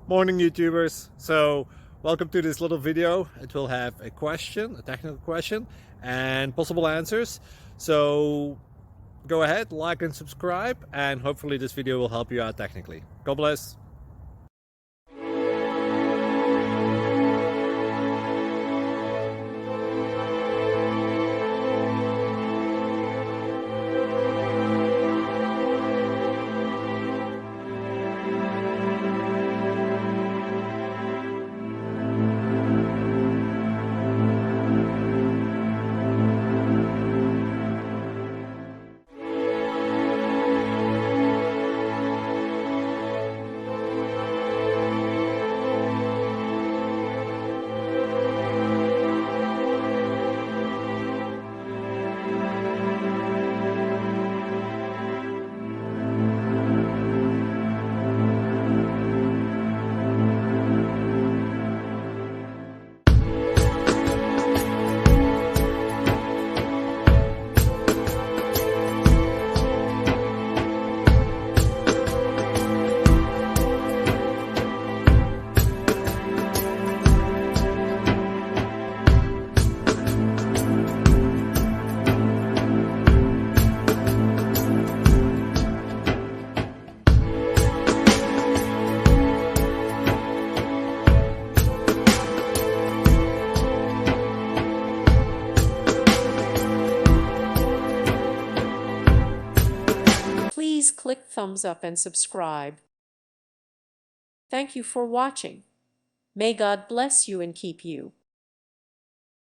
Morning YouTubers. So welcome to this little video. It will have a question, a technical question, and possible answers. So go ahead, like and subscribe, and hopefully this video will help you out technically. God bless. Please click thumbs up and subscribe. Thank you for watching. May God bless you and keep you.